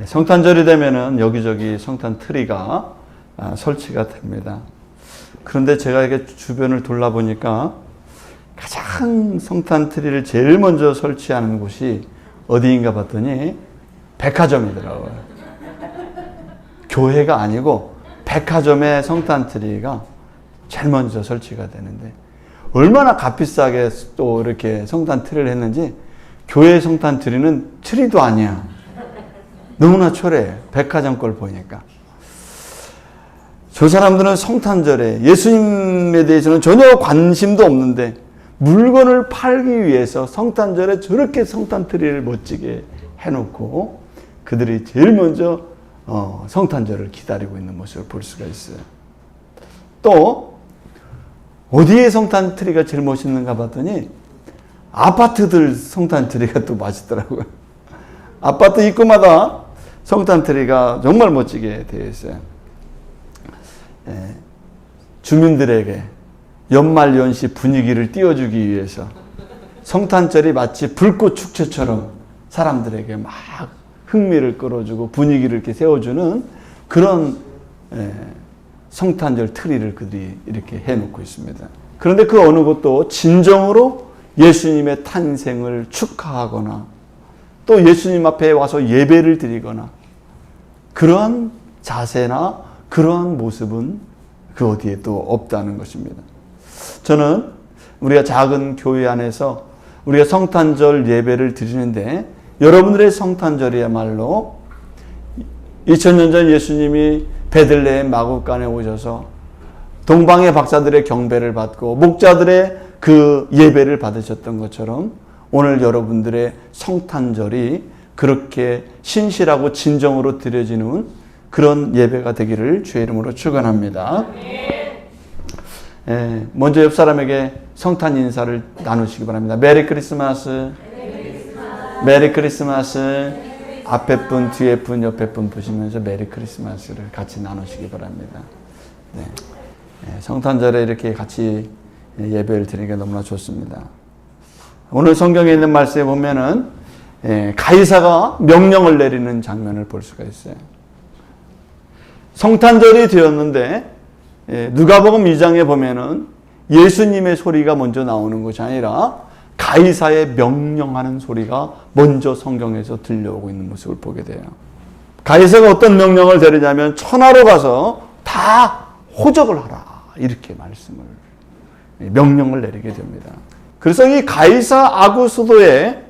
성탄절이 되면은 여기저기 성탄 트리가 설치가 됩니다. 그런데 제가 이게 주변을 돌아보니까 가장 성탄 트리를 제일 먼저 설치하는 곳이 어디인가 봤더니 백화점이더라고요. 교회가 아니고 백화점에 성탄 트리가 제일 먼저 설치가 되는데 얼마나 값비싸게 또 이렇게 성탄 트리를 했는지 교회 성탄 트리는 트리도 아니야. 너무나 초라해. 백화점 걸 보니까. 저 사람들은 성탄절에 예수님에 대해서는 전혀 관심도 없는데 물건을 팔기 위해서 성탄절에 저렇게 성탄 트리를 멋지게 해놓고 그들이 제일 먼저 성탄절을 기다리고 있는 모습을 볼 수가 있어요. 또 어디에 성탄 트리가 제일 멋있는가 봤더니 아파트들 성탄 트리가 또 맛있더라고요. 아파트 입구마다 성탄 트리가 정말 멋지게 되어 있어요. 주민들에게 연말연시 분위기를 띄워주기 위해서 성탄절이 마치 불꽃 축제처럼 사람들에게 막 흥미를 끌어주고 분위기를 이렇게 세워주는 그런 성탄절 트리를 그들이 이렇게 해놓고 있습니다. 그런데 그 어느 곳도 진정으로 예수님의 탄생을 축하하거나 또 예수님 앞에 와서 예배를 드리거나 그러한 자세나 그러한 모습은 그 어디에 또 없다는 것입니다. 저는 우리가 작은 교회 안에서 우리가 성탄절 예배를 드리는데 여러분들의 성탄절이야말로 2000년 전 예수님이 베들레헴 마구간에 오셔서 동방의 박사들의 경배를 받고 목자들의 그 예배를 받으셨던 것처럼 오늘 여러분들의 성탄절이 그렇게 신실하고 진정으로 드려지는 그런 예배가 되기를 주의 이름으로 축원합니다. 먼저 옆 사람에게 성탄 인사를 나누시기 바랍니다. 메리 크리스마스. 메리 크리스마스. 앞에 분, 뒤에 분, 옆에 분 보시면서 메리 크리스마스를 같이 나누시기 바랍니다. 네. 성탄절에 이렇게 같이 예배를 드리는 게 너무나 좋습니다. 오늘 성경에 있는 말씀에 보면은 가이사가 명령을 내리는 장면을 볼 수가 있어요. 성탄절이 되었는데 누가복음 2장에 보면은 예수님의 소리가 먼저 나오는 것이 아니라 가이사의 명령하는 소리가 먼저 성경에서 들려오고 있는 모습을 보게 돼요. 가이사가 어떤 명령을 내리냐면 천하로 가서 다 호적을 하라 이렇게 명령을 내리게 됩니다. 그래서 이 가이사 아구스도의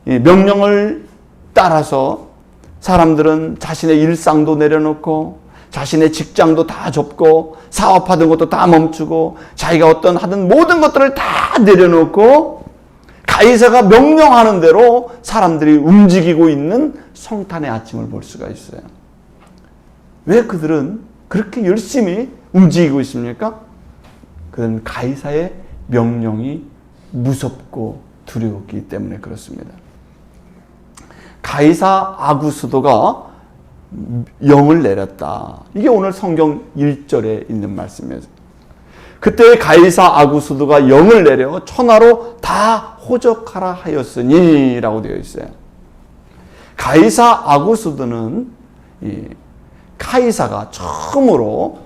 명령을 따라서 사람들은 자신의 일상도 내려놓고 자신의 직장도 다 접고 사업하던 것도 다 멈추고 자기가 어떤 하던 모든 것들을 다 내려놓고 가이사가 명령하는 대로 사람들이 움직이고 있는 성탄의 아침을 볼 수가 있어요. 왜 그들은 그렇게 열심히 움직이고 있습니까? 그건 가이사의 명령이 무섭고 두려웠기 때문에 그렇습니다. 가이사 아구스도가 영을 내렸다. 이게 오늘 성경 1절에 있는 말씀이에요. 그때 가이사 아구스도가 영을 내려 천하로 다 호적하라 하였으니 라고 되어 있어요. 가이사 아구스도는 카이사가 처음으로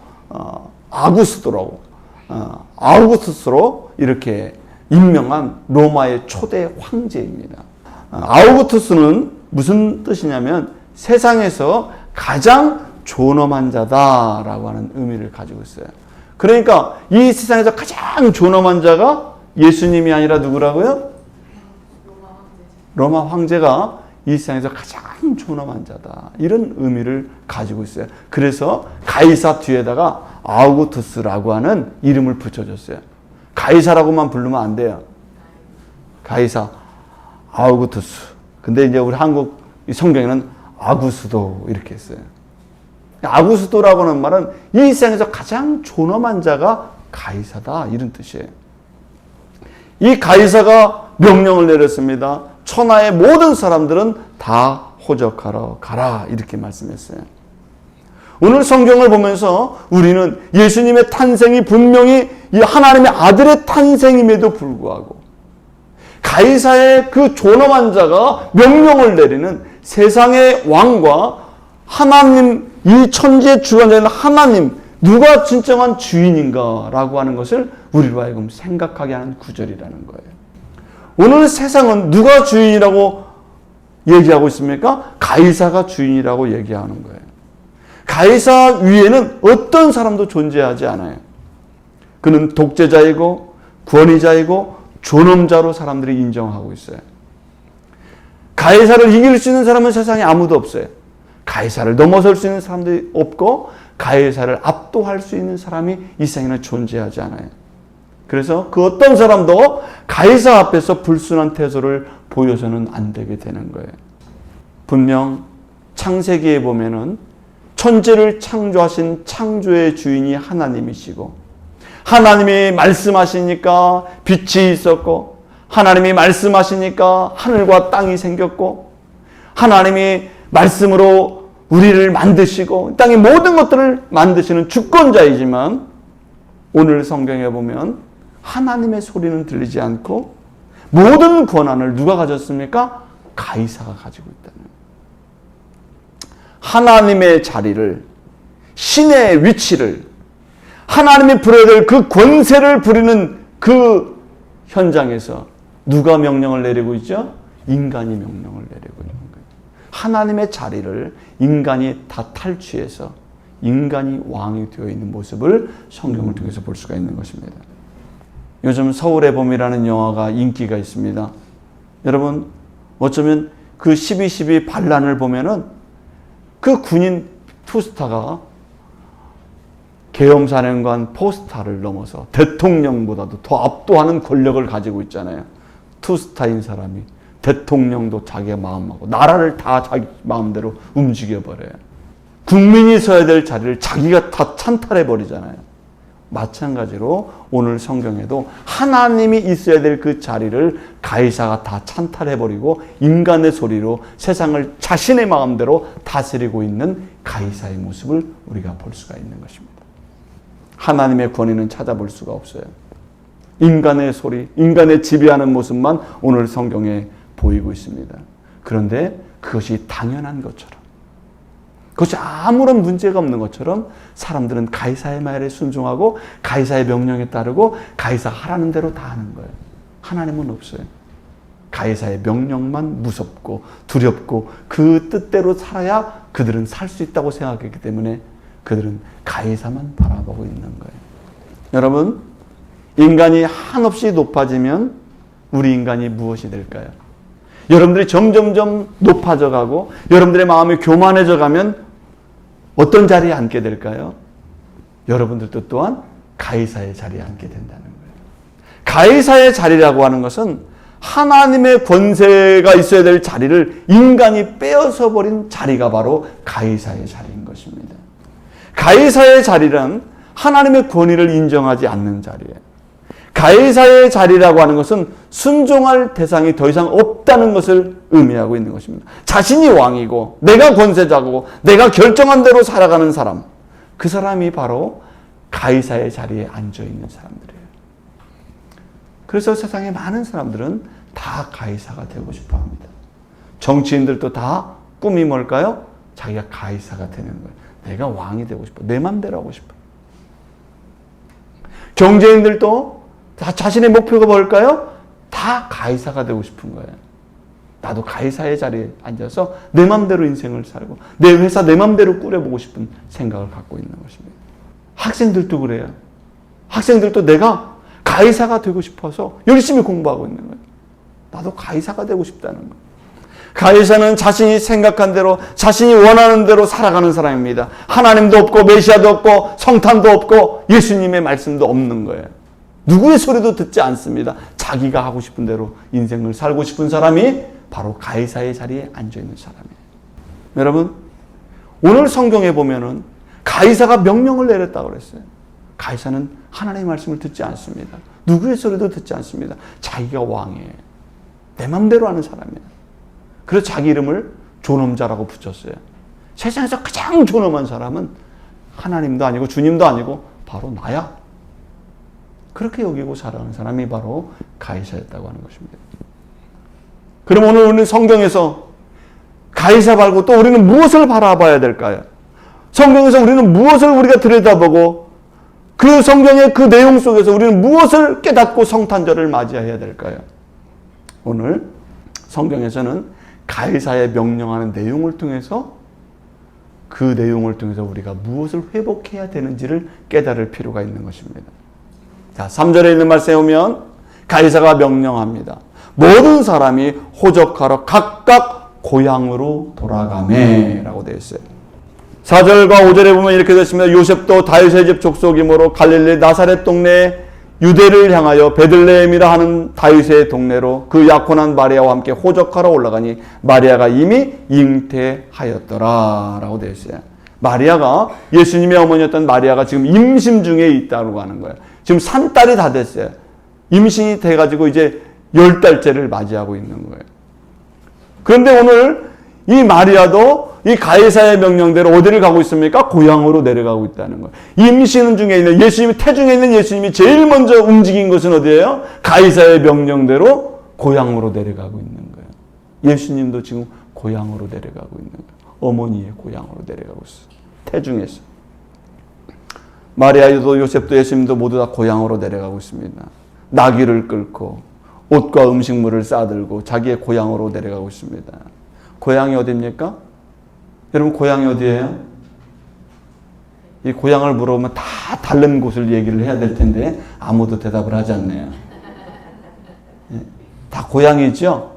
아우구스투스로 이렇게 임명한 로마의 초대 황제입니다. 아우구스투스는 무슨 뜻이냐면 세상에서 가장 존엄한 자다라고 하는 의미를 가지고 있어요. 그러니까 이 세상에서 가장 존엄한 자가 예수님이 아니라 누구라고요? 로마 황제가 이 세상에서 가장 존엄한 자다. 이런 의미를 가지고 있어요. 그래서 가이사 뒤에다가 아우구스투스라고 하는 이름을 붙여줬어요. 가이사라고만 부르면 안 돼요. 가이사, 아우구스투스. 근데 이제 우리 한국 성경에는 아구스도 이렇게 했어요. 아구스도라고 하는 말은 이 세상에서 가장 존엄한 자가 가이사다 이런 뜻이에요. 이 가이사가 명령을 내렸습니다. 천하의 모든 사람들은 다 호적하러 가라 이렇게 말씀했어요. 오늘 성경을 보면서 우리는 예수님의 탄생이 분명히 이 하나님의 아들의 탄생임에도 불구하고 가이사의 그 존엄한 자가 명령을 내리는 세상의 왕과 하나님, 이 천지의 주관자는 하나님, 누가 진정한 주인인가라고 하는 것을 우리로 하여금 생각하게 하는 구절이라는 거예요. 오늘 세상은 누가 주인이라고 얘기하고 있습니까? 가이사가 주인이라고 얘기하는 거예요. 가이사 위에는 어떤 사람도 존재하지 않아요. 그는 독재자이고 권위자이고 존엄자로 사람들이 인정하고 있어요. 가이사를 이길 수 있는 사람은 세상에 아무도 없어요. 가이사를 넘어설 수 있는 사람들이 없고 가이사를 압도할 수 있는 사람이 이 세상에는 존재하지 않아요. 그래서 그 어떤 사람도 가이사 앞에서 불순한 태도를 보여서는 안 되게 되는 거예요. 분명 창세기에 보면은 천지를 창조하신 창조의 주인이 하나님이시고 하나님이 말씀하시니까 빛이 있었고 하나님이 말씀하시니까 하늘과 땅이 생겼고 하나님이 말씀으로 우리를 만드시고 땅의 모든 것들을 만드시는 주권자이지만 오늘 성경에 보면 하나님의 소리는 들리지 않고 모든 권한을 누가 가졌습니까? 가이사가 가지고 있다는 거예요. 하나님의 자리를, 신의 위치를, 하나님이 부려야 될 그 권세를 부리는 그 현장에서 누가 명령을 내리고 있죠? 인간이 명령을 내리고 있는 거예요. 하나님의 자리를 인간이 다 탈취해서 인간이 왕이 되어 있는 모습을 성경을 통해서 볼 수가 있는 것입니다. 요즘 서울의 봄이라는 영화가 인기가 있습니다. 여러분 어쩌면 그 12.12 반란을 보면은 그 군인 투스타가 계엄사령관 포스타를 넘어서 대통령보다도 더 압도하는 권력을 가지고 있잖아요. 투스타인 사람이 대통령도 자기가 마음하고 나라를 다 자기 마음대로 움직여버려요. 국민이 서야 될 자리를 자기가 다 찬탈해버리잖아요. 마찬가지로 오늘 성경에도 하나님이 있어야 될 그 자리를 가이사가 다 찬탈해버리고 인간의 소리로 세상을 자신의 마음대로 다스리고 있는 가이사의 모습을 우리가 볼 수가 있는 것입니다. 하나님의 권위는 찾아볼 수가 없어요. 인간의 소리, 인간의 지배하는 모습만 오늘 성경에 보이고 있습니다. 그런데 그것이 당연한 것처럼, 그것이 아무런 문제가 없는 것처럼 사람들은 가이사의 말에 순종하고 가이사의 명령에 따르고 가이사 하라는 대로 다 하는 거예요. 하나님은 없어요. 가이사의 명령만 무섭고 두렵고 그 뜻대로 살아야 그들은 살 수 있다고 생각했기 때문에 그들은 가이사만 바라보고 있는 거예요. 여러분, 인간이 한없이 높아지면 우리 인간이 무엇이 될까요? 여러분들이 점점점 높아져 가고 여러분들의 마음이 교만해져 가면 어떤 자리에 앉게 될까요? 여러분들도 또한 가이사의 자리에 앉게 된다는 거예요. 가이사의 자리라고 하는 것은 하나님의 권세가 있어야 될 자리를 인간이 빼앗아 버린 자리가 바로 가이사의 자리인 것입니다. 가이사의 자리란 하나님의 권위를 인정하지 않는 자리예요. 가이사의 자리라고 하는 것은 순종할 대상이 더 이상 없다는 것을 의미하고 있는 것입니다. 자신이 왕이고 내가 권세자고 내가 결정한 대로 살아가는 사람, 그 사람이 바로 가이사의 자리에 앉아있는 사람들이에요. 그래서 세상에 많은 사람들은 다 가이사가 되고 싶어 합니다. 정치인들도 다 꿈이 뭘까요? 자기가 가이사가 되는 거예요. 내가 왕이 되고 싶어. 내 맘대로 하고 싶어. 경제인들도 다 자신의 목표가 뭘까요? 다 가이사가 되고 싶은 거예요. 나도 가이사의 자리에 앉아서 내 맘대로 인생을 살고 내 회사 내 맘대로 꾸려보고 싶은 생각을 갖고 있는 것입니다. 학생들도 그래요. 학생들도 내가 가이사가 되고 싶어서 열심히 공부하고 있는 거예요. 나도 가이사가 되고 싶다는 거예요. 가이사는 자신이 생각한 대로 자신이 원하는 대로 살아가는 사람입니다. 하나님도 없고 메시아도 없고 성탄도 없고 예수님의 말씀도 없는 거예요. 누구의 소리도 듣지 않습니다. 자기가 하고 싶은 대로 인생을 살고 싶은 사람이 바로 가이사의 자리에 앉아있는 사람이에요. 여러분, 오늘 성경에 보면은 가이사가 명령을 내렸다고 그랬어요. 가이사는 하나님의 말씀을 듣지 않습니다. 누구의 소리도 듣지 않습니다. 자기가 왕이에요. 내 맘대로 하는 사람이에요. 그래서 자기 이름을 존엄자라고 붙였어요. 세상에서 가장 존엄한 사람은 하나님도 아니고 주님도 아니고 바로 나야. 그렇게 여기고 살아가는 사람이 바로 가이사였다고 하는 것입니다. 그럼 오늘 성경에서 가이사 말고 또 우리는 무엇을 바라봐야 될까요? 성경에서 우리는 무엇을 우리가 들여다보고 그 성경의 그 내용 속에서 우리는 무엇을 깨닫고 성탄절을 맞이해야 될까요? 오늘 성경에서는 가이사에 명령하는 내용을 통해서 그 내용을 통해서 우리가 무엇을 회복해야 되는지를 깨달을 필요가 있는 것입니다. 자, 3절에 있는 말씀에 오면 가이사가 명령합니다. 모든 사람이 호적하러 각각 고향으로 돌아가매 라고 되어 있어요. 4절과 5절에 보면 이렇게 되어 있습니다. 요셉도 다윗의 집 족속이므로 갈릴리 나사렛 동네에 유대를 향하여 베들레헴이라 하는 다윗의 동네로 그 약혼한 마리아와 함께 호적하러 올라가니 마리아가 이미 잉태하였더라 라고 되어 있어요. 마리아가 예수님의 어머니였던 마리아가 지금 임신 중에 있다고 하는 거예요. 지금 산딸이 다 됐어요. 임신이 돼가지고 이제 10달째를 맞이하고 있는 거예요. 그런데 오늘 이 마리아도 이 가이사의 명령대로 어디를 가고 있습니까? 고향으로 내려가고 있다는 거예요. 임신 중에 있는 예수님이, 태중에 있는 예수님이 제일 먼저 움직인 것은 어디예요? 가이사의 명령대로 고향으로 내려가고 있는 거예요. 예수님도 지금 고향으로 내려가고 있는 거예요. 어머니의 고향으로 내려가고 있어요. 태중에서. 마리아도 요셉도 예수님도 모두 다 고향으로 내려가고 있습니다. 나귀를 끌고 옷과 음식물을 싸들고 자기의 고향으로 내려가고 있습니다. 고향이 어디입니까? 여러분 고향이 어디예요? 이 고향을 물어보면 다 다른 곳을 얘기를 해야 될 텐데 아무도 대답을 하지 않네요. 다 고향이죠?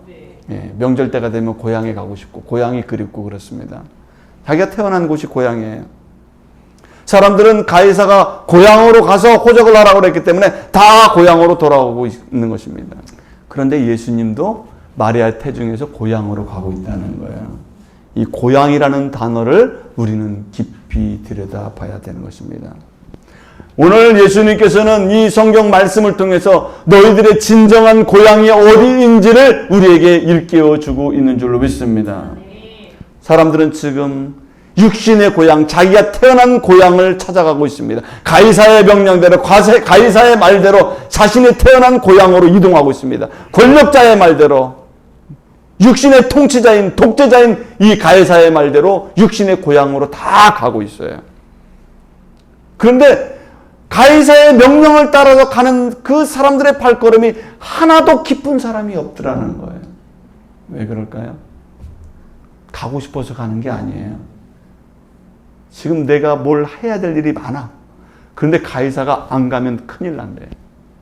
명절 때가 되면 고향에 가고 싶고 고향이 그립고 그렇습니다. 자기가 태어난 곳이 고향이에요. 사람들은 가이사가 고향으로 가서 호적을 하라고 그랬기 때문에 다 고향으로 돌아오고 있는 것입니다. 그런데 예수님도 마리아의 태중에서 고향으로 가고 있다는 거예요. 이 고향이라는 단어를 우리는 깊이 들여다봐야 되는 것입니다. 오늘 예수님께서는 이 성경 말씀을 통해서 너희들의 진정한 고향이 어디인지를 우리에게 일깨워 주고 있는 줄로 믿습니다. 사람들은 지금 육신의 고향, 자기가 태어난 고향을 찾아가고 있습니다. 가이사의 명령대로, 가이사의 말대로 자신이 태어난 고향으로 이동하고 있습니다. 권력자의 말대로, 육신의 통치자인, 독재자인 이 가이사의 말대로 육신의 고향으로 다 가고 있어요. 그런데 가이사의 명령을 따라서 가는 그 사람들의 발걸음이 하나도 기쁜 사람이 없더라는 거예요. 왜 그럴까요? 가고 싶어서 가는 게 아니에요. 지금 내가 뭘 해야 될 일이 많아. 그런데 가이사가 안 가면 큰일 난대.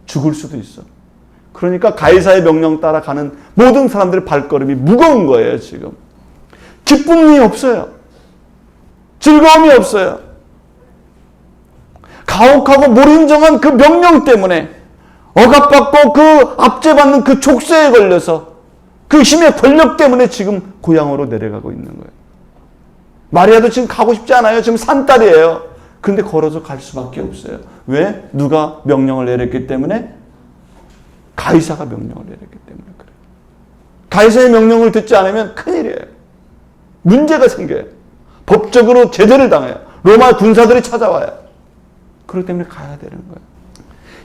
죽을 수도 있어. 그러니까 가이사의 명령 따라 가는 모든 사람들의 발걸음이 무거운 거예요, 지금. 기쁨이 없어요. 즐거움이 없어요. 가혹하고 몰인정한 그 명령 때문에 억압받고 그 압제받는 그 족쇄에 걸려서 그 힘의 권력 때문에 지금 고향으로 내려가고 있는 거예요. 마리아도 지금 가고 싶지 않아요. 지금 산딸이에요. 그런데 걸어서 갈 수밖에 없어요. 왜? 누가 명령을 내렸기 때문에? 가이사가 명령을 내렸기 때문에 그래요. 가이사의 명령을 듣지 않으면 큰일이에요. 문제가 생겨요. 법적으로 제재를 당해요. 로마 군사들이 찾아와요. 그렇기 때문에 가야 되는 거예요.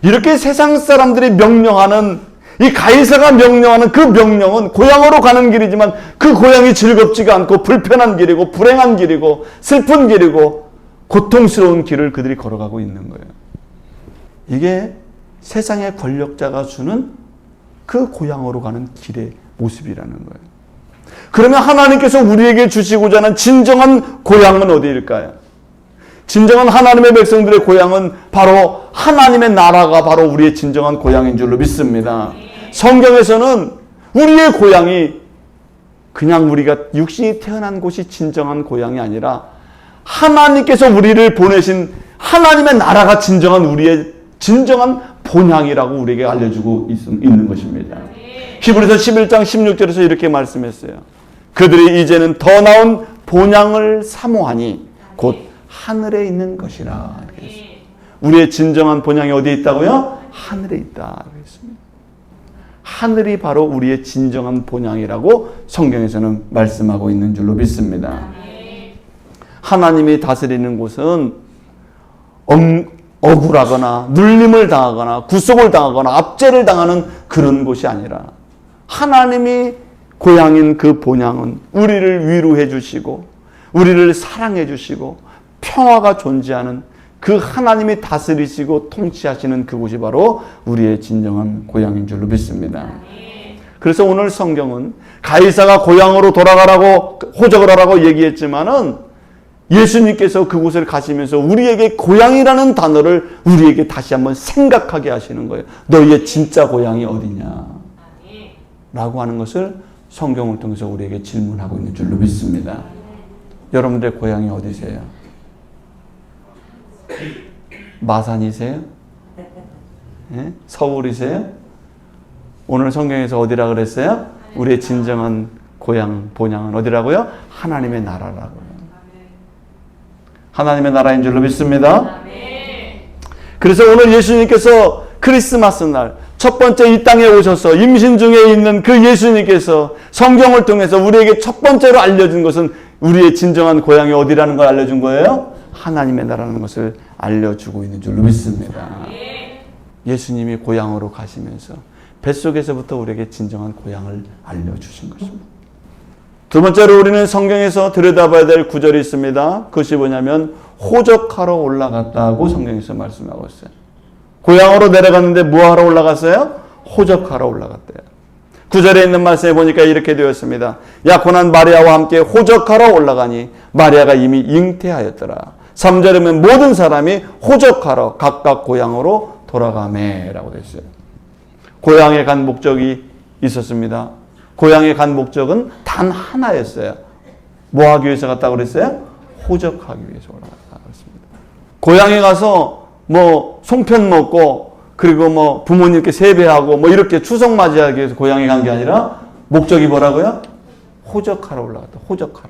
이렇게 세상 사람들이 명령하는, 이 가이사가 명령하는 그 명령은 고향으로 가는 길이지만 그 고향이 즐겁지가 않고 불편한 길이고 불행한 길이고 슬픈 길이고 고통스러운 길을 그들이 걸어가고 있는 거예요. 이게 세상의 권력자가 주는 그 고향으로 가는 길의 모습이라는 거예요. 그러면 하나님께서 우리에게 주시고자 하는 진정한 고향은 어디일까요? 진정한 하나님의 백성들의 고향은 바로 하나님의 나라가 바로 우리의 진정한 고향인 줄로 믿습니다. 성경에서는 우리의 고향이 그냥 우리가 육신이 태어난 곳이 진정한 고향이 아니라 하나님께서 우리를 보내신 하나님의 나라가 진정한 우리의 진정한 본향이라고 우리에게 알려주고 있는 것입니다. 히브리서 11장 16절에서 이렇게 말씀했어요. 그들이 이제는 더 나은 본향을 사모하니 곧 하늘에 있는 것이라. 우리의 진정한 본향이 어디에 있다고요? 하늘에 있다. 그랬습니다. 하늘이 바로 우리의 진정한 본향이라고 성경에서는 말씀하고 있는 줄로 믿습니다. 하나님이 다스리는 곳은 억울하거나 눌림을 당하거나 구속을 당하거나 압제를 당하는 그런 곳이 아니라 하나님이 고향인 그 본향은 우리를 위로해 주시고 우리를 사랑해 주시고 평화가 존재하는 그 하나님이 다스리시고 통치하시는 그곳이 바로 우리의 진정한 고향인 줄로 믿습니다. 그래서 오늘 성경은 가이사가 고향으로 돌아가라고 호적을 하라고 얘기했지만은 예수님께서 그곳을 가시면서 우리에게 고향이라는 단어를 우리에게 다시 한번 생각하게 하시는 거예요. 너희의 진짜 고향이 어디냐? 라고 하는 것을 성경을 통해서 우리에게 질문하고 있는 줄로 믿습니다. 여러분들의 고향이 어디세요? 마산이세요? 네? 서울이세요? 오늘 성경에서 어디라 그랬어요? 우리의 진정한 고향, 본향은 어디라고요? 하나님의 나라라고요. 하나님의 나라인 줄로 믿습니다. 그래서 오늘 예수님께서 크리스마스 날 첫 번째 이 땅에 오셔서 임신 중에 있는 그 예수님께서 성경을 통해서 우리에게 첫 번째로 알려준 것은 우리의 진정한 고향이 어디라는 걸 알려준 거예요? 하나님의 나라는 것을 알려주고 있는 줄로 믿습니다. 예수님이 고향으로 가시면서 뱃속에서부터 우리에게 진정한 고향을 알려주신 것입니다. 두 번째로 우리는 성경에서 들여다봐야 될 구절이 있습니다. 그것이 뭐냐면 호적하러 올라갔다고 성경에서 말씀하고 있어요. 고향으로 내려갔는데 뭐하러 올라갔어요? 호적하러 올라갔대요. 9절에 있는 말씀에 보니까 이렇게 되었습니다. 약혼한 마리아와 함께 호적하러 올라가니 마리아가 이미 잉태하였더라. 3절에 보면 모든 사람이 호적하러 각각 고향으로 돌아가매 라고 되어 있어요. 고향에 간 목적이 있었습니다. 고향에 간 목적은 단 하나였어요. 뭐 하기 위해서 갔다고 그랬어요? 호적하기 위해서 올라갔다고 했습니다. 고향에 가서 뭐 송편 먹고 그리고 뭐 부모님께 세배하고 뭐 이렇게 추석 맞이하기 위해서 고향에 간 게 아니라 목적이 뭐라고요? 호적하러 올라갔다. 호적하러.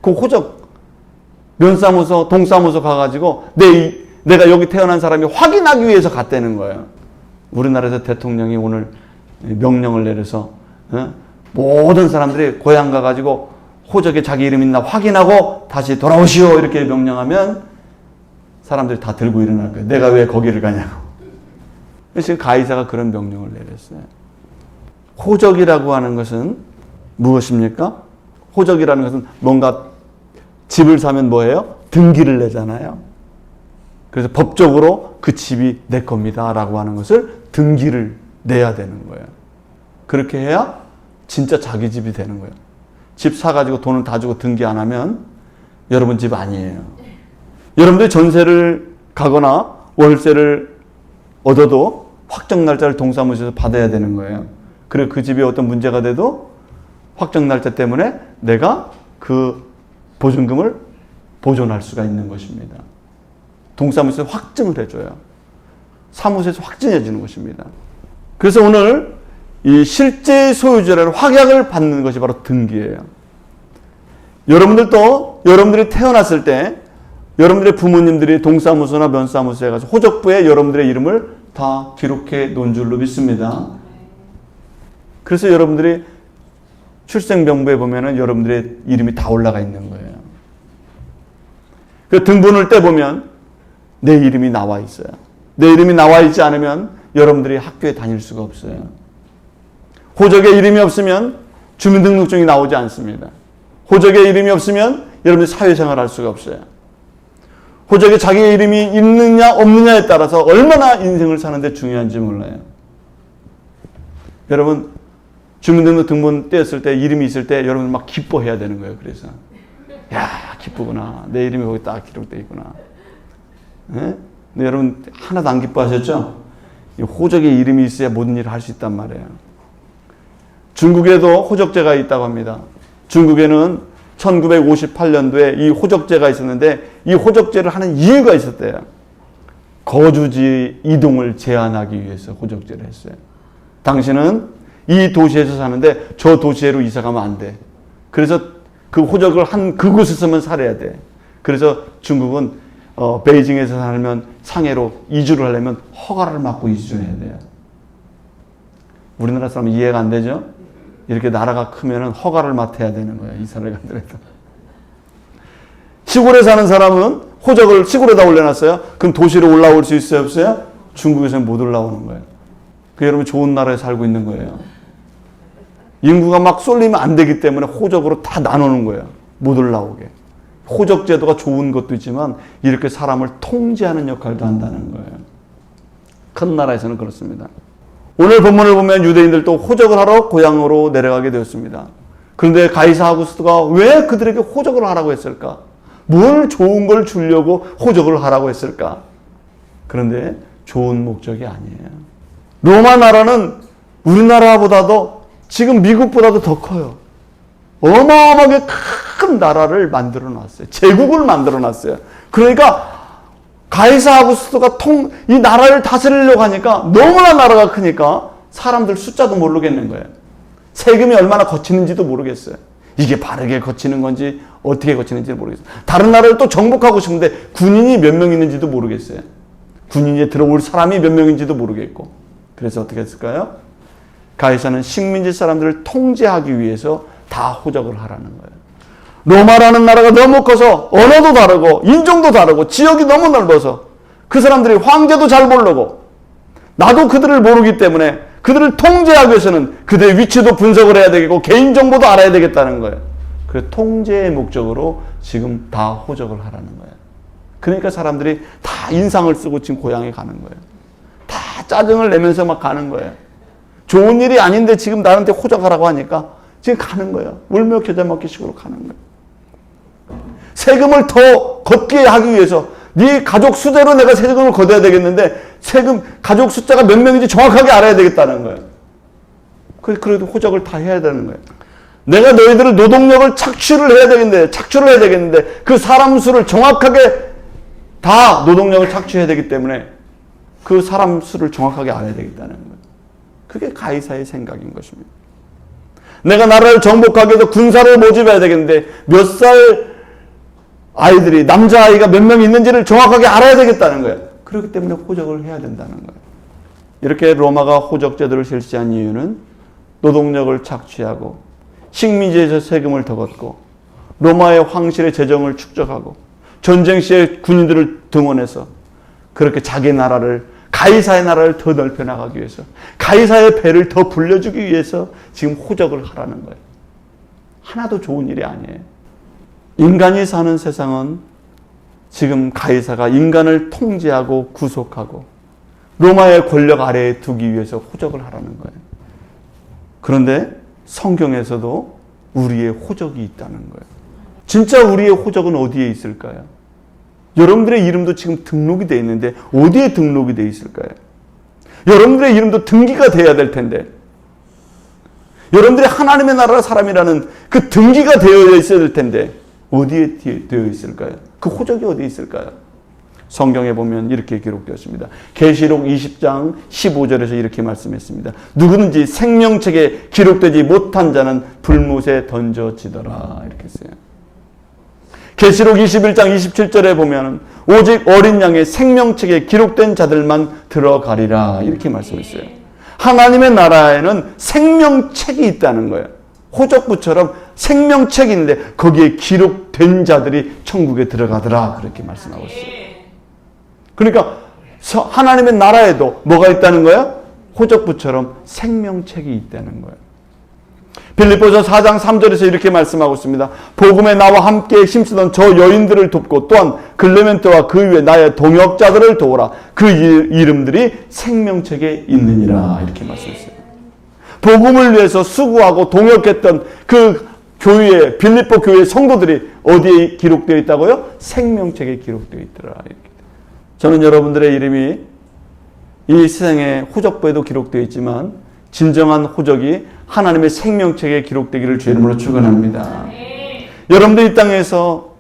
그 호적 면사무소, 동사무소 가가지고 내가 여기 태어난 사람이 확인하기 위해서 갔다는 거예요. 우리나라에서 대통령이 오늘 명령을 내려서 모든 사람들이 고향 가가지고 호적에 자기 이름 있나 확인하고 다시 돌아오시오 이렇게 명령하면 사람들이 다 들고 일어날 거예요. 내가 왜 거기를 가냐고. 지금 가이사가 그런 명령을 내렸어요. 호적이라고 하는 것은 무엇입니까? 호적이라는 것은 뭔가 집을 사면 뭐예요? 등기를 내잖아요. 그래서 법적으로 그 집이 내 겁니다 라고 하는 것을 등기를 내야 되는 거예요. 그렇게 해야 진짜 자기 집이 되는 거예요. 집 사가지고 돈을 다 주고 등기 안 하면 여러분 집 아니에요. 여러분들이 전세를 가거나 월세를 얻어도 확정 날짜를 동사무소에서 받아야 되는 거예요. 그리고 그 집이 어떤 문제가 돼도 확정 날짜 때문에 내가 그 보증금을 보존할 수가 있는 것입니다. 동사무소에서 확증을 해줘요. 사무소에서 확증해 주는 것입니다. 그래서 오늘 이 실제 소유자를 확약을 받는 것이 바로 등기예요. 여러분들도 여러분들이 태어났을 때 여러분들의 부모님들이 동사무소나 면사무소에 가서 호적부에 여러분들의 이름을 다 기록해 놓은 줄로 믿습니다. 그래서 여러분들이 출생명부에 보면은 여러분들의 이름이 다 올라가 있는 거예요. 그 등본을 떼보면 내 이름이 나와 있어요. 내 이름이 나와 있지 않으면 여러분들이 학교에 다닐 수가 없어요. 호적에 이름이 없으면 주민등록증이 나오지 않습니다. 호적에 이름이 없으면 여러분들이 사회생활을 할 수가 없어요. 호적에 자기의 이름이 있느냐 없느냐에 따라서 얼마나 인생을 사는데 중요한지 몰라요. 여러분 주민등록 등본 떼었을 때 이름이 있을 때 여러분 막 기뻐해야 되는 거예요. 그래서 야 기쁘구나. 내 이름이 거기 딱 기록되어 있구나. 네? 근데 여러분 하나도 안 기뻐하셨죠? 호적에 이름이 있어야 모든 일을 할 수 있단 말이에요. 중국에도 호적제가 있다고 합니다. 중국에는 1958년도에 이 호적제가 있었는데 이 호적제를 하는 이유가 있었대요. 거주지 이동을 제한하기 위해서 호적제를 했어요. 당신은 이 도시에서 사는데 저 도시로 이사 가면 안 돼. 그래서 그 호적을 한 그곳에서만 살아야 돼. 그래서 중국은 베이징에서 살면 상해로 이주를 하려면 허가를 받고 이주를 해야 돼요. 우리나라 사람은 이해가 안 되죠? 이렇게 나라가 크면은 허가를 맡아야 되는 거예요. 이사를 가더라도. 시골에 사는 사람은 호적을 시골에다 올려놨어요. 그럼 도시로 올라올 수 있어요? 없어요? 중국에서는 못 올라오는 거예요. 그 여러분 좋은 나라에 살고 있는 거예요. 인구가 막 쏠리면 안 되기 때문에 호적으로 다 나누는 거예요. 못 올라오게. 호적 제도가 좋은 것도 있지만 이렇게 사람을 통제하는 역할도 한다는 거예요. 큰 나라에서는 그렇습니다. 오늘 본문을 보면 유대인들도 호적을 하러 고향으로 내려가게 되었습니다. 그런데 가이사 아구스토가 왜 그들에게 호적을 하라고 했을까? 뭘 좋은 걸 주려고 호적을 하라고 했을까? 그런데 좋은 목적이 아니에요. 로마 나라는 우리나라보다도 지금 미국보다도 더 커요. 어마어마하게 큰 나라를 만들어 놨어요. 제국을 만들어 놨어요. 그러니까 가이사 아구스토가 이 나라를 다스리려고 하니까 너무나 나라가 크니까 사람들 숫자도 모르겠는 거예요. 세금이 얼마나 거치는지도 모르겠어요. 이게 바르게 거치는 건지 어떻게 거치는지 모르겠어요. 다른 나라를 또 정복하고 싶은데 군인이 몇 명 있는지도 모르겠어요. 군인에 들어올 사람이 몇 명인지도 모르겠고. 그래서 어떻게 했을까요? 가이사는 식민지 사람들을 통제하기 위해서 다 호적을 하라는 거예요. 로마라는 나라가 너무 커서 언어도 다르고 인종도 다르고 지역이 너무 넓어서 그 사람들이 황제도 잘 모르고 나도 그들을 모르기 때문에 그들을 통제하기 위해서는 그들의 위치도 분석을 해야 되겠고 개인정보도 알아야 되겠다는 거예요. 그 통제의 목적으로 지금 다 호적을 하라는 거예요. 그러니까 사람들이 다 인상을 쓰고 지금 고향에 가는 거예요. 다 짜증을 내면서 막 가는 거예요. 좋은 일이 아닌데 지금 나한테 호적하라고 하니까 지금 가는 거예요. 울며 겨자 먹기 식으로 가는 거예요. 세금을 더 걷게 하기 위해서 네 가족 수대로 내가 세금을 걷어야 되겠는데 가족 숫자가 몇 명인지 정확하게 알아야 되겠다는 거예요. 그래도 호적을 다 해야 되는 거예요. 내가 너희들을 노동력을 착취를 해야 되겠는데 그 사람 수를 정확하게 다 노동력을 착취해야 되기 때문에 그 사람 수를 정확하게 알아야 되겠다는 거예요. 그게 가이사의 생각인 것입니다. 내가 나라를 정복하기 위해서 군사를 모집해야 되겠는데 몇 살 아이들이 남자아이가 몇 명 있는지를 정확하게 알아야 되겠다는 거예요. 그렇기 때문에 호적을 해야 된다는 거예요. 이렇게 로마가 호적 제도를 실시한 이유는 노동력을 착취하고 식민지에서 세금을 더 걷고 로마의 황실의 재정을 축적하고 전쟁 시에 군인들을 등원해서 그렇게 자기 나라를 가이사의 나라를 더 넓혀 나가기 위해서 가이사의 배를 더 불려주기 위해서 지금 호적을 하라는 거예요. 하나도 좋은 일이 아니에요. 인간이 사는 세상은 지금 가이사가 인간을 통제하고 구속하고 로마의 권력 아래에 두기 위해서 호적을 하라는 거예요. 그런데 성경에서도 우리의 호적이 있다는 거예요. 진짜 우리의 호적은 어디에 있을까요? 여러분들의 이름도 지금 등록이 되어 있는데 어디에 등록이 되어 있을까요? 여러분들의 이름도 등기가 돼야 될 텐데 여러분들이 하나님의 나라 사람이라는 그 등기가 되어 있어야 될 텐데 어디에 되어 있을까요? 그 호적이 어디에 있을까요? 성경에 보면 이렇게 기록되었습니다. 계시록 20장 15절에서 이렇게 말씀했습니다. 누구든지 생명책에 기록되지 못한 자는 불못에 던져지더라. 이렇게 했어요. 계시록 21장 27절에 보면 오직 어린 양의 생명책에 기록된 자들만 들어가리라. 이렇게 말씀했어요. 하나님의 나라에는 생명책이 있다는 거예요. 호적부처럼 생명책이 있는데 거기에 기록된 자들이 천국에 들어가더라. 그렇게 말씀하고 있어요. 그러니까 하나님의 나라에도 뭐가 있다는 거예요? 호적부처럼 생명책이 있다는 거예요. 빌립보서 4장 3절에서 이렇게 말씀하고 있습니다. 복음에 나와 함께 힘쓰던 저 여인들을 돕고 또한 글레멘트와 그 위에 나의 동역자들을 도우라. 그 이름들이 생명책에 있느니라. 이렇게 말씀했어요. 복음을 위해서 수고하고 동역했던 그 교회, 빌립보 교회 성도들이 어디에 기록되어 있다고요? 생명책에 기록되어 있더라. 이렇게. 저는 여러분들의 이름이 이 세상의 호적부에도 기록되어 있지만 진정한 호적이 하나님의 생명책에 기록되기를 주의 이름으로 축원합니다. 여러분들 이 땅에서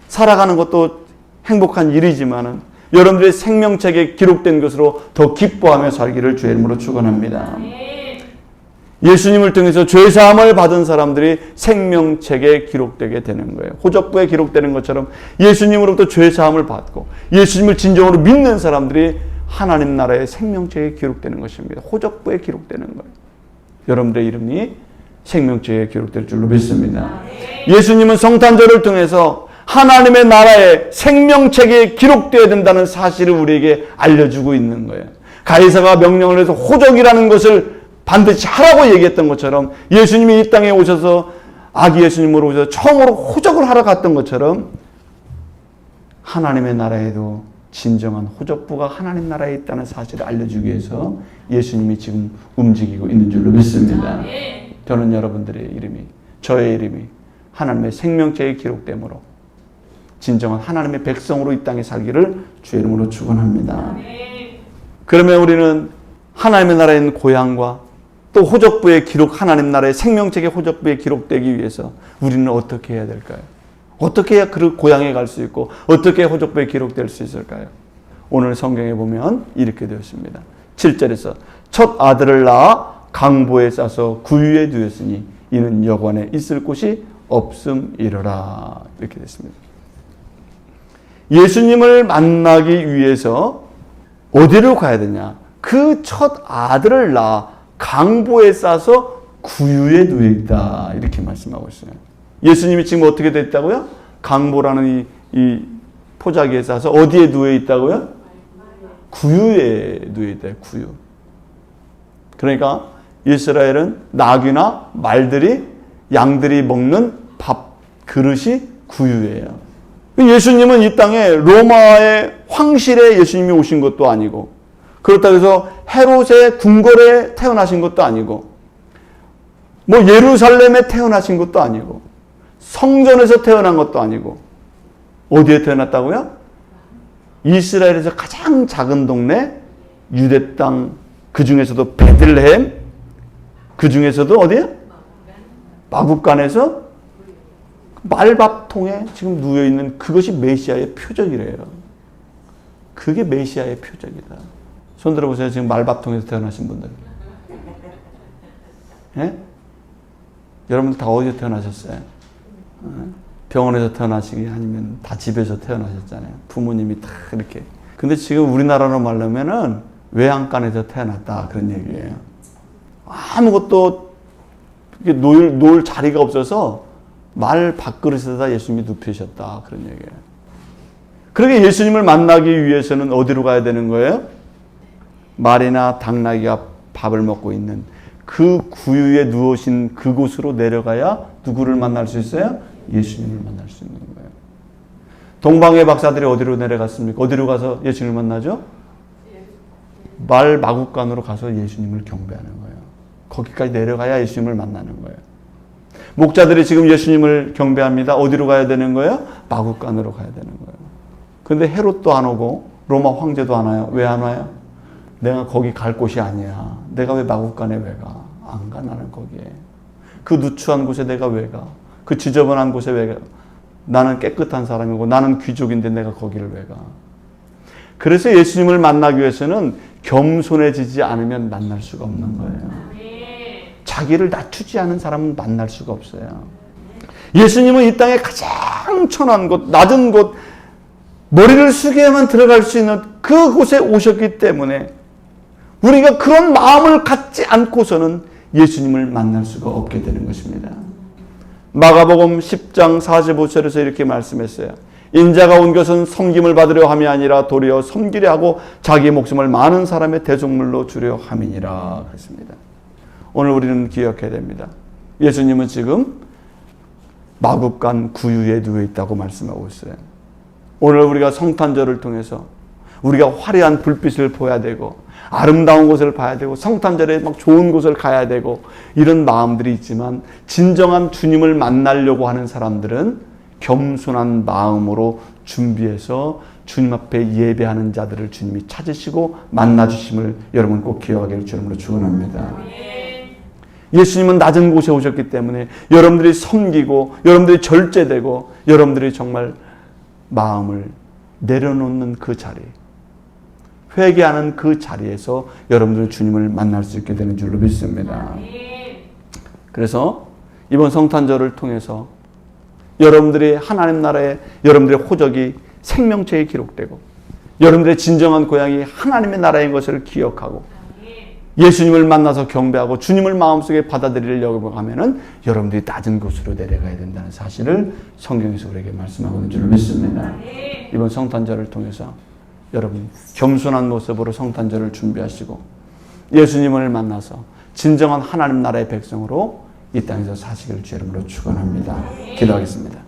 살아가는 것도 행복한 일이지만 여러분들의 생명책에 기록된 것으로 더 기뻐하며 살기를 주의 이름으로 축원합니다. 예수님을 통해서 죄사함을 받은 사람들이 생명책에 기록되게 되는 거예요. 호적부에 기록되는 것처럼 예수님으로부터 죄사함을 받고 예수님을 진정으로 믿는 사람들이 하나님 나라의 생명책에 기록되는 것입니다. 호적부에 기록되는 거예요. 여러분들의 이름이 생명책에 기록될 줄로 믿습니다. 예수님은 성탄절을 통해서 하나님의 나라의 생명책에 기록되어야 된다는 사실을 우리에게 알려주고 있는 거예요. 가이사가 명령을 해서 호적이라는 것을 반드시 하라고 얘기했던 것처럼 예수님이 이 땅에 오셔서 아기 예수님으로 오셔서 처음으로 호적을 하러 갔던 것처럼 하나님의 나라에도 진정한 호적부가 하나님 나라에 있다는 사실을 알려주기 위해서 예수님이 지금 움직이고 있는 줄로 믿습니다. 저는 여러분들의 이름이, 저의 이름이 하나님의 생명책에 기록되므로 진정한 하나님의 백성으로 이 땅에 살기를 주의 이름으로 축원합니다. 그러면 우리는 하나님의 나라에 있는 고향과 또 호적부의 기록, 하나님 나라의 생명책의 호적부에 기록되기 위해서 우리는 어떻게 해야 될까요? 어떻게 해야 그 고향에 갈 수 있고 어떻게 호적부에 기록될 수 있을까요? 오늘 성경에 보면 이렇게 되어 있습니다. 7절에서 첫 아들을 낳아 강보에 싸서 구유에 두었으니 이는 여관에 있을 곳이 없음이러라. 이렇게 됐습니다. 예수님을 만나기 위해서 어디로 가야 되냐? 그 첫 아들을 낳아 강보에 싸서 구유에 누워 있다. 이렇게 말씀하고 있어요. 예수님이 지금 어떻게 됐다고요? 강보라는 이 포자기에 싸서 어디에 누워 있다고요? 구유에 누워 있다. 구유. 그러니까 이스라엘은 나귀나 말들이 양들이 먹는 밥 그릇이 구유예요. 예수님은 이 땅에 로마의 황실에 예수님이 오신 것도 아니고 그렇다고 해서 헤롯의 궁궐에 태어나신 것도 아니고 뭐 예루살렘에 태어나신 것도 아니고 성전에서 태어난 것도 아니고 어디에 태어났다고요? 이스라엘에서 가장 작은 동네 유대 땅, 그 중에서도 베들레헴, 그 중에서도 어디에? 마국간에서 말밥통에 지금 누워있는 그것이 메시아의 표적이래요. 그게 메시아의 표적이다. 손 들어보세요. 지금 말밥통에서 태어나신 분들. 예? 여러분들 다 어디서 태어나셨어요? 병원에서 태어나시기 아니면 다 집에서 태어나셨잖아요. 부모님이 다 이렇게. 근데 지금 우리나라로 말하면은 외양간에서 태어났다. 그런 얘기예요. 아무것도 놓을 자리가 없어서 말 밥그릇에다 예수님이 눕히셨다. 그런 얘기예요. 그러게 예수님을 만나기 위해서는 어디로 가야 되는 거예요? 말이나 당나귀가 밥을 먹고 있는 그 구유에 누우신 그곳으로 내려가야 누구를 만날 수 있어요? 예수님을 만날 수 있는 거예요. 동방의 박사들이 어디로 내려갔습니까? 어디로 가서 예수님을 만나죠? 말 마국간으로 가서 예수님을 경배하는 거예요. 거기까지 내려가야 예수님을 만나는 거예요. 목자들이 지금 예수님을 경배합니다. 어디로 가야 되는 거예요? 마국간으로 가야 되는 거예요. 근데 헤롯도 안 오고 로마 황제도 안 와요. 왜 안 와요? 내가 거기 갈 곳이 아니야. 내가 왜 마국간에 왜 가? 안 가, 나는 거기에. 그 누추한 곳에 내가 왜 가? 그 지저분한 곳에 왜 가? 나는 깨끗한 사람이고 나는 귀족인데 내가 거기를 왜 가? 그래서 예수님을 만나기 위해서는 겸손해지지 않으면 만날 수가 없는 거예요. 자기를 낮추지 않은 사람은 만날 수가 없어요. 예수님은 이 땅에 가장 천한 곳, 낮은 곳, 머리를 숙여야만 들어갈 수 있는 그곳에 오셨기 때문에 우리가 그런 마음을 갖지 않고서는 예수님을 만날 수가 없게 되는 것입니다. 마가복음 10장 45절에서 이렇게 말씀했어요. 인자가 온 것은 섬김을 받으려 함이 아니라 도리어 섬기려 하고 자기 목숨을 많은 사람의 대속물로 주려 함이니라 그랬습니다. 오늘 우리는 기억해야 됩니다. 예수님은 지금 마국간 구유에 누워 있다고 말씀하고 있어요. 오늘 우리가 성탄절을 통해서 우리가 화려한 불빛을 보아야 되고 아름다운 곳을 봐야 되고 성탄절에 막 좋은 곳을 가야 되고 이런 마음들이 있지만 진정한 주님을 만나려고 하는 사람들은 겸손한 마음으로 준비해서 주님 앞에 예배하는 자들을 주님이 찾으시고 만나주심을 여러분 꼭 기억하기를 주님으로 축원합니다. 예수님은 낮은 곳에 오셨기 때문에 여러분들이 섬기고 여러분들이 절제되고 여러분들이 정말 마음을 내려놓는 그 자리, 회개하는 그 자리에서 여러분들은 주님을 만날 수 있게 되는 줄로 믿습니다. 그래서 이번 성탄절을 통해서 여러분들이 하나님 나라에 여러분들의 호적이 생명체에 기록되고 여러분들의 진정한 고향이 하나님의 나라인 것을 기억하고 예수님을 만나서 경배하고 주님을 마음속에 받아들이려고 하면은 여러분들이 낮은 곳으로 내려가야 된다는 사실을 성경에서 우리에게 말씀하고 있는 줄 믿습니다. 이번 성탄절을 통해서 여러분 겸손한 모습으로 성탄절을 준비하시고 예수님을 만나서 진정한 하나님 나라의 백성으로 이 땅에서 사시기를 주 이름으로 축원합니다. 기도하겠습니다.